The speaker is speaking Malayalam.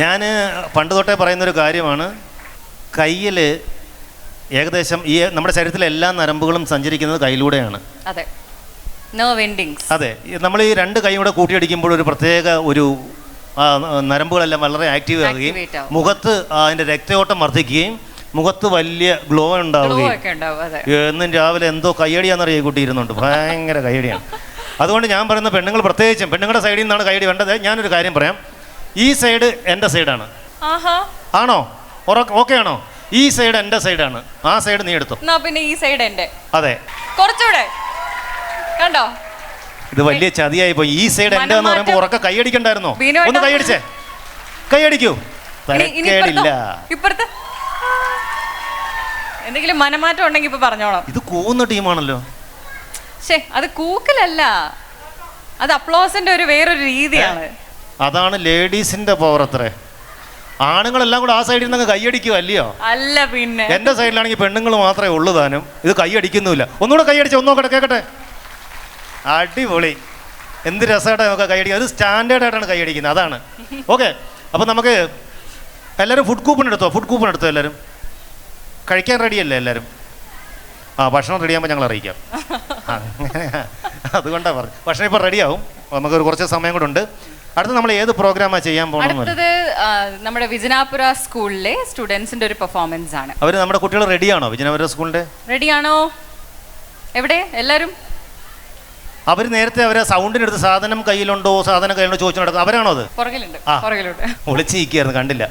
ഞാൻ പണ്ട് തൊട്ടേ പറയുന്നൊരു കാര്യമാണ്, കയ്യിൽ ഏകദേശം ഈ നമ്മുടെ ശരീരത്തിലെ എല്ലാ നരമ്പുകളും സഞ്ചരിക്കുന്നത് കയ്യിലൂടെയാണ്. അതെ, നെർവ് എൻഡിങ്സ്. അതെ, നമ്മൾ ഈ രണ്ട് കൈ കൂടെ കൂട്ടിയടിക്കുമ്പോൾ ഒരു പ്രത്യേക ഒരു നരമ്പുകളെല്ലാം വളരെ ആക്റ്റീവ് ആവുകയും മുഖത്ത് അതിൻ്റെ രക്തയോട്ടം വർദ്ധിക്കുകയും മുഖത്ത് വലിയ ഗ്ലോ ഉണ്ടാവുകയും എന്നും രാവിലെ എന്തോ കയ്യടിയാണെന്നറിയ കൂട്ടിയിരുന്നുണ്ട്, ഭയങ്കര കയ്യടിയാണ്. അതുകൊണ്ട് ഞാൻ പറയുന്ന പെണ്ണുങ്ങൾ പ്രത്യേകിച്ചും പെണ്ണുങ്ങളുടെ സൈഡിൽ നിന്നാണ് കയ്യടി വേണ്ടത്. ഞാനൊരു കാര്യം പറയാം, ഈ സൈഡ് എൻ്റെ സൈഡാണ്. ആണോ? ഓക്കെ ആണോ? ഈ സൈഡ് എൻ്റെ സൈഡാണ്, ആ സൈഡ് നീ എടുത്തോ. പിന്നെ ഈ സൈഡ് എൻ്റെ. അതെ, കുറച്ചുകൂടെ കണ്ടോ, ഇത് വലിയ ചതിയായി പോയി. ഈ സൈഡ് എൻ്റെ എന്ന് പറയുമ്പോൾ ഉറക്കെ കൈയടിക്കണ്ടായിരുന്നോ? ഒന്ന് കൈയടിച്ചേ, കൈയടിക്കൂ. തരക്കേടില്ല. ഇപ്പുറത്ത് എന്തെങ്കിലും മനമാറ്റം ഉണ്ടെങ്കിൽ ഇപ്പൊ പറഞ്ഞോളാം. ഇത് കൂവുന്ന ടീമാണല്ലോ. അത് കൂക്കലല്ല, അത് അപ്ലോസിന്റെ ഒരു വേറൊരു രീതിയാണ്. അതാണ് ലേഡീസിന്റെ പവർ. അത്രേ ആണുങ്ങളെല്ലാം കൂടെ ആ സൈഡിൽ നിന്ന് കൈയടിക്കുക അല്ലയോ? അല്ല പിന്നെ എന്റെ സൈഡിലാണെങ്കിൽ പെണ്ണുങ്ങൾ മാത്രമേ ഉള്ളൂ താനും, ഇത് കൈയടിക്കുന്നില്ല. ഒന്നുകൂടെ കൈയടിച്ച ഒന്നോക്കട്ടെ, കേക്കട്ടെ. അടിപൊളി, എന്ത് രസമായിട്ടാണ് നമുക്ക് കൈയടിക്കുക. അത് സ്റ്റാൻഡേർഡ് ആയിട്ടാണ് കൈയടിക്കുന്നത്, അതാണ്. ഓക്കെ, അപ്പം നമുക്ക് എല്ലാവരും ഫുഡ് കൂപ്പൺ എടുത്തോ എല്ലാവരും. കഴിക്കാൻ റെഡിയല്ലേ എല്ലാവരും? ഭക്ഷണം റെഡിയാകുമ്പോൾ ഞങ്ങൾ അറിയിക്കാം. അതുകൊണ്ടാണ് പറഞ്ഞു, ഭക്ഷണം ഇപ്പോൾ റെഡിയാവും. നമുക്കൊരു കുറച്ച് സമയം കൂടെ ഉണ്ട്. അടുത്ത് നമ്മൾ ഏത് പ്രോഗ്രാമാണ് ചെയ്യാൻ പോകുന്നത്? അടുത്തത് നമ്മുടെ വിജനാപുര സ്കൂളിലെ സ്റ്റുഡൻസിന്റെ ഒരു പെർഫോമൻസ് ആണ്. അവർ നമ്മുടെ കുട്ടികൾ റെഡിയാണോ? വിജനാപുര സ്കൂളിന്റെ റെഡിയാണോ? എവിടെ എല്ലാവരും? അവർ നേരത്തെ അവരെ സൗണ്ടിനെടുത്ത് സാധനം കയ്യിലുണ്ടോ ചോദിച്ചു നടക്കും. അവരാണോ അത്? പുറകിലുണ്ട്, ഒളിച്ചിരിക്കുകയായിരുന്നു, കണ്ടില്ല.